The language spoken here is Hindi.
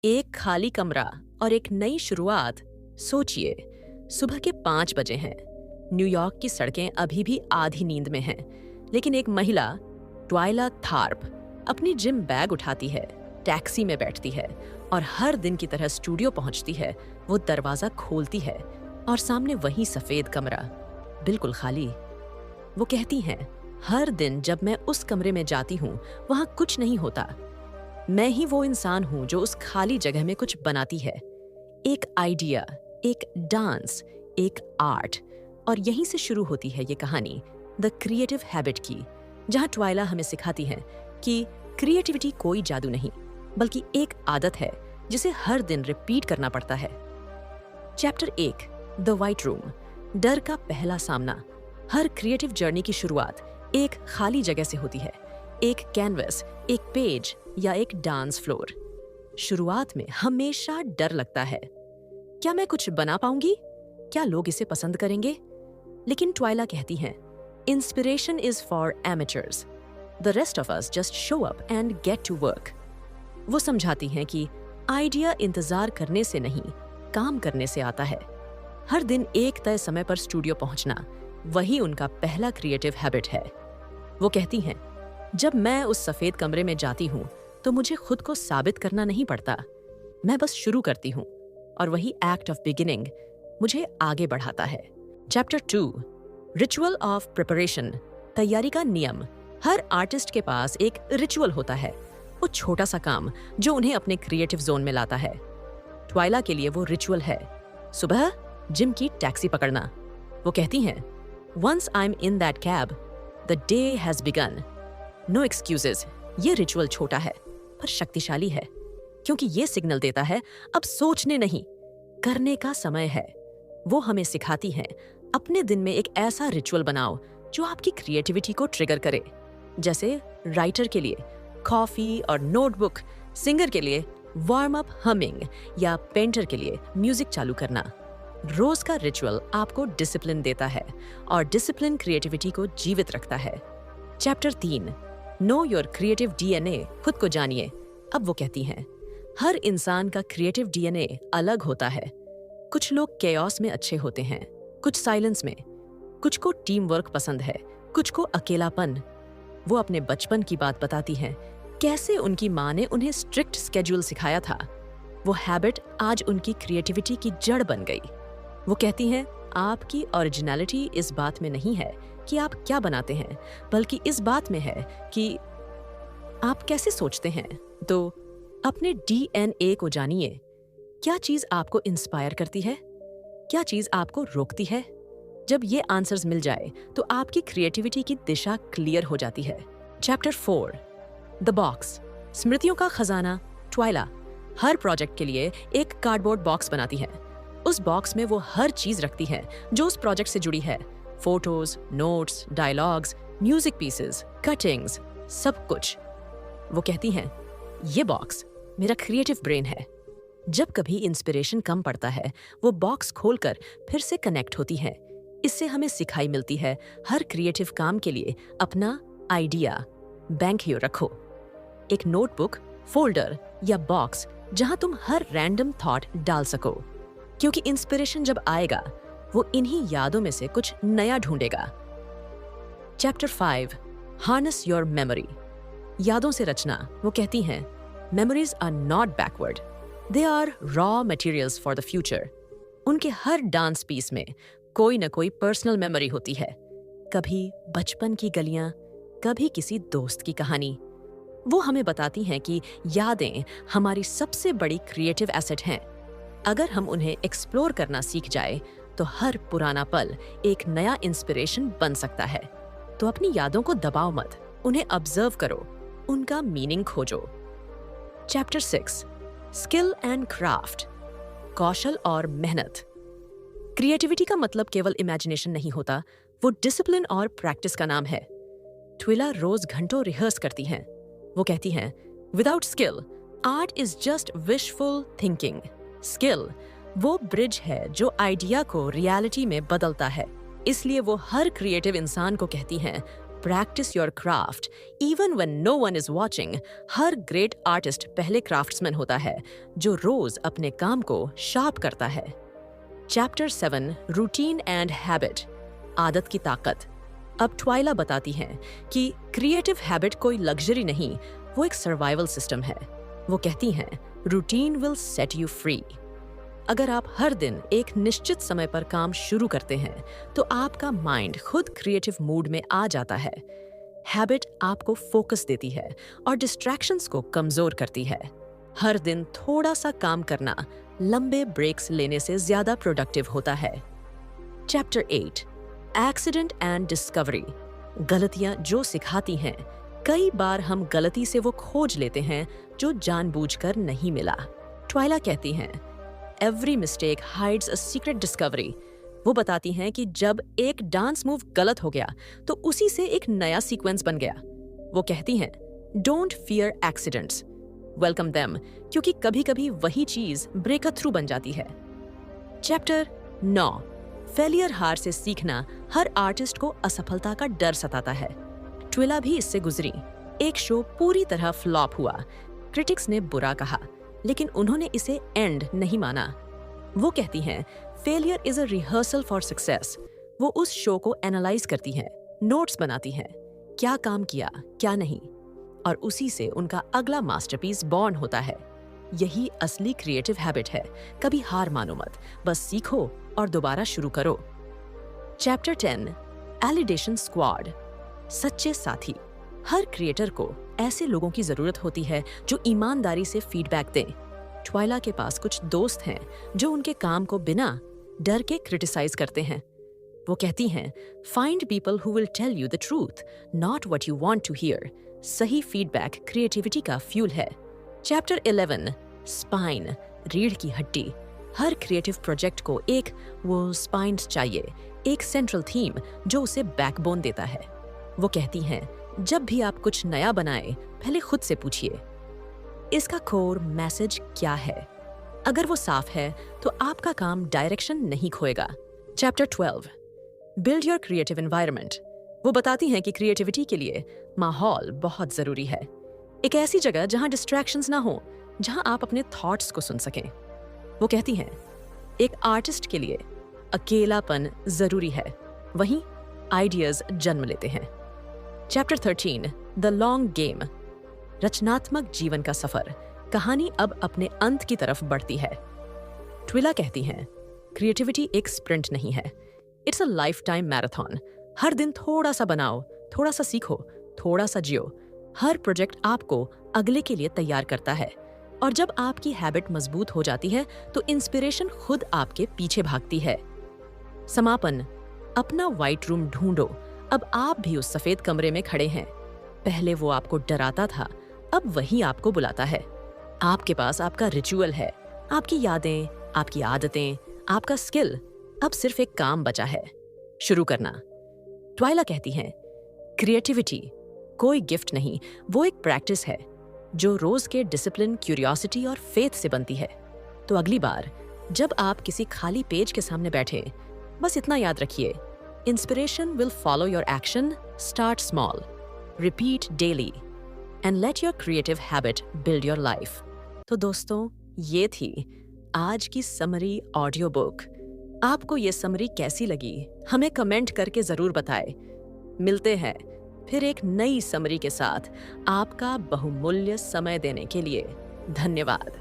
एक खाली कमरा और एक नई शुरुआत। सोचिए, सुबह के 5 बजे हैं। न्यूयॉर्क की सड़कें अभी भी आधी नींद में हैं, लेकिन एक महिला, ट्वाइला थार्प, अपनी जिम बैग उठाती है, टैक्सी में बैठती है और हर दिन की तरह स्टूडियो पहुंचती है। वो दरवाजा खोलती है और सामने वही सफेद कमरा, बिल्कुल खाली। वो कहती हैं, हर दिन जब मैं उस कमरे में जाती हूँ, वहां कुछ नहीं होता। मैं ही वो इंसान हूं जो उस खाली जगह में कुछ बनाती है। एक आइडिया, एक डांस, एक आर्ट। और यहीं से शुरू होती है ये कहानी, द क्रिएटिव हैबिट की, जहां ट्वाइला हमें सिखाती है कि क्रिएटिविटी कोई जादू नहीं, बल्कि एक आदत है जिसे हर दिन रिपीट करना पड़ता है। चैप्टर 1, द व्हाइट रूम, डर का पहला सामना। हर क्रिएटिव जर्नी की शुरुआत एक खाली जगह से होती है, एक कैनवस, एक पेज या एक डांस फ्लोर। शुरुआत में हमेशा डर लगता है, क्या मैं कुछ बना पाऊंगी? क्या लोग इसे पसंद करेंगे? लेकिन ट्वाइला कहती हैं, inspiration is for amateurs, the rest of us just show up and get to work. वो समझाती हैं कि आइडिया इंतजार करने से नहीं, काम करने से आता है। हर दिन एक तय समय पर स्टूडियो पहुंचना, वही उनका पहला क्रिएटिव हैबिट है। वो कहती हैं, जब मैं उस सफेद कमरे में जाती हूँ तो मुझे खुद को साबित करना नहीं पड़ता, मैं बस शुरू करती हूँ और वही एक्ट ऑफ बिगिनिंग मुझे आगे बढ़ाता है। चैप्टर 2, रिचुअल ऑफ प्रिपरेशन, तैयारी का नियम। हर आर्टिस्ट के पास एक रिचुअल होता है, वो छोटा सा काम जो उन्हें अपने क्रिएटिव जोन में लाता है। ट्वाइला के लिए वो रिचुअल है सुबह जिम की टैक्सी पकड़ना। वो कहती हैं, once I am in that cab the day has begun. No excuses. ये रिचुअल छोटा है पर शक्तिशाली है, क्योंकि ये सिग्नल देता है अब सोचने नहीं, करने का समय है। वो हमें सिखाती हैं, अपने दिन में एक ऐसा रिचुअल बनाओ जो आपकी क्रिएटिविटी को ट्रिगर करे। जैसे राइटर के लिए कॉफी और नोटबुक, सिंगर के लिए वार्म अप हमिंग या पेंटर के लिए म्यूजिक चालू करना। रोज का रिचुअल आपको डिसिप्लिन देता है और डिसिप्लिन क्रिएटिविटी को जीवित रखता है। Chapter 3, know your creative DNA, खुद को जानिए। अब वो कहती हैं, हर इंसान का क्रिएटिव डीएनए अलग होता है। कुछ लोग केओस में अच्छे होते हैं, कुछ साइलेंस में, कुछ को टीम वर्क पसंद है, कुछ को अकेलापन। वो अपने बचपन की बात बताती हैं, कैसे उनकी माँ ने उन्हें स्ट्रिक्ट स्केड्यूल सिखाया था। वो हैबिट आज उनकी क्रिएटिविटी की जड़ बन गई। वो कहती हैं, आपकी ओरिजिनलिटी इस बात में नहीं है कि आप क्या बनाते हैं, बल्कि इस बात में है कि आप कैसे सोचते हैं। तो अपने डीएनए को जानिए। क्या चीज आपको इंस्पायर करती है? क्या चीज आपको रोकती है? जब ये आंसर्स मिल जाए तो आपकी क्रिएटिविटी की दिशा क्लियर हो जाती है। चैप्टर 4, द बॉक्स, स्मृतियों का खजाना। ट्वाइला हर प्रोजेक्ट के लिए एक कार्डबोर्ड बॉक्स बनाती है। उस बॉक्स में वो हर चीज रखती है जो उस प्रोजेक्ट से जुड़ी है, photos, notes, dialogues, music pieces, cuttings, सब कुछ। वो कहती हैं, ये बॉक्स मेरा क्रिएटिव ब्रेन है। जब कभी इंस्पिरेशन कम पड़ता है, वो बॉक्स खोलकर फिर से कनेक्ट होती है। इससे हमें सिखाई मिलती है, हर क्रिएटिव काम के लिए अपना आइडिया बैंक हियो रखो। एक नोटबुक, फोल्डर या बॉक्स जहां तुम हर रैंडम थॉट डाल सको, क्योंकि इंस्पिरेशन जब आएगा वो इन्हीं यादों में से कुछ नया ढूंढेगा। चैप्टर 5, हार्नेस योर मेमोरी, यादों से रचना। वो कहती हैं, memories are not backward, they are raw materials for the future. उनके हर डांस पीस में कोई न कोई पर्सनल मेमोरी होती है, कभी बचपन की गलियां, कभी किसी दोस्त की कहानी। वो हमें बताती हैं कि यादें हमारी सबसे बड़ी क्रिएटिव एसेट हैं। अगर हम उन्हें एक्सप्लोर करना सीख जाए तो हर पुराना पल एक नया इंस्पिरेशन बन सकता है। तो अपनी यादों को दबाओ मत, उन्हें ऑब्जर्व करो, उनका मीनिंग खोजो। चैप्टर 6, स्किल एंड क्राफ्ट, कौशल और मेहनत। क्रिएटिविटी का मतलब केवल इमेजिनेशन नहीं होता, वो डिसिप्लिन और प्रैक्टिस का नाम है। ट्विला रोज घंटों रिहर्स करती हैं। वो कहती हैं, without skill art is just wishful thinking. Skill वो ब्रिज है जो आइडिया को रियलिटी में बदलता है। इसलिए वो हर क्रिएटिव इंसान को कहती हैं, practice your craft even when no one is watching. हर ग्रेट आर्टिस्ट पहले क्राफ्ट्समैन होता है जो रोज अपने काम को शार्प करता है। चैप्टर 7 रूटीन एंड हैबिट, आदत की ताकत। अब ट्वाइला बताती हैं कि क्रिएटिव हैबिट कोई लग्जरी नहीं, वो एक सर्वाइवल सिस्टम है। वो कहती हैं routine will set you free. अगर आप हर दिन एक निश्चित समय पर काम शुरू करते हैं तो आपका माइंड खुद क्रिएटिव मूड में आ जाता है। हैबिट आपको फोकस देती है और डिस्ट्रैक्शंस को कमजोर करती है। हर दिन थोड़ा सा काम करना लंबे ब्रेक्स लेने से ज्यादा प्रोडक्टिव होता है। चैप्टर 8 एक्सीडेंट एंड डिस्कवरी, गलतियां जो सिखाती हैं। कई बार हम गलती से वो खोज लेते हैं जो जानबूझकर नहीं मिला। ट्वाइला कहती हैं every mistake hides a secret discovery. वो बताती हैं कि जब एक डांस मूव गलत हो गया तो उसी से एक नया सीक्वेंस बन गया। वो कहती हैं don't fear accidents, welcome them, क्योंकि कभी कभी वही चीज ब्रेक अ थ्रू बन जाती है। चैप्टर 9 फेलियर, हार से सीखना। हर आर्टिस्ट को असफलता का डर सताता है। ट्विला भी इससे गुजरी। एक शो पूरी तरह फ्लॉप हुआ, क्रिटिक्स ने बुरा कहा, लेकिन उन्होंने इसे एंड नहीं माना। वो कहती हैं failure is a rehearsal for success. वो उस शो को एनालाइज करती हैं, नोट्स बनाती हैं, क्या काम किया क्या नहीं, और उसी से उनका अगला मास्टरपीस बॉर्न होता है। यही असली क्रिएटिव हैबिट है। कभी हार मानो मत, बस सीखो और दोबारा शुरू करो। चैप्टर 10 एलिडेशन स्क्वाड, सच्चे साथी। हर क्रिएटर को ऐसे लोगों की जरूरत होती है जो ईमानदारी से फीडबैक दें। ट्वाइला के पास कुछ दोस्त हैं जो उनके काम को बिना डर के क्रिटिसाइज करते हैं। वो कहती हैं find people who will tell you the truth, not what you want to hear. सही फीडबैक क्रिएटिविटी का फ्यूल है। चैप्टर 11 स्पाइन, रीढ़ की हड्डी। हर क्रिएटिव प्रोजेक्ट को एक वो स्पाइन चाहिए, एक सेंट्रल थीम जो उसे बैकबोन देता है। वो कहती हैं जब भी आप कुछ नया बनाएं, पहले खुद से पूछिए इसका कोर मैसेज क्या है। अगर वो साफ है तो आपका काम डायरेक्शन नहीं खोएगा। Chapter 12 build your creative environment. वो बताती हैं कि क्रिएटिविटी के लिए माहौल बहुत जरूरी है। एक ऐसी जगह जहां डिस्ट्रैक्शंस ना हो, जहां आप अपने थॉट्स को सुन सकें। वो कहती हैं एक आर्टिस्ट के लिए अकेलापन जरूरी है, वहीं आइडियाज जन्म लेते हैं। चैप्टर 13 द लॉन्ग गेम, रचनात्मक जीवन का सफर। कहानी अब अपने अंत की तरफ बढ़ती है। ट्विला कहती हैं क्रिएटिविटी एक स्प्रिंट नहीं है, it's a lifetime marathon. हर दिन थोड़ा सा बनाओ, थोड़ा सा सीखो, थोड़ा सा जियो। हर प्रोजेक्ट आपको अगले के लिए तैयार करता है, और जब आपकी हैबिट मजबूत हो जाती है तो इंस्पिरेशन खुद आपके पीछे भागती है। समापन, अपना व्हाइट रूम ढूंढो। अब आप भी उस सफेद कमरे में खड़े हैं। पहले वो आपको डराता था, अब वही आपको बुलाता है। आपके पास आपका रिचुअल है, आपकी यादें, आपकी आदतें, आपका स्किल। अब सिर्फ एक काम बचा है, शुरू करना। ट्वाइला कहती हैं क्रिएटिविटी कोई गिफ्ट नहीं, वो एक प्रैक्टिस है जो रोज के डिसिप्लिन, क्यूरियोसिटी और फेथ से बनती है। तो अगली बार जब आप किसी खाली पेज के सामने बैठे, बस इतना याद रखिए, inspiration will follow your action, start small, repeat daily and let your creative habit build your life. तो दोस्तों, ये थी आज की समरी ऑडियो बुक। आपको ये समरी कैसी लगी हमें कमेंट करके जरूर बताएं। मिलते हैं फिर एक नई समरी के साथ। आपका बहुमूल्य समय देने के लिए धन्यवाद।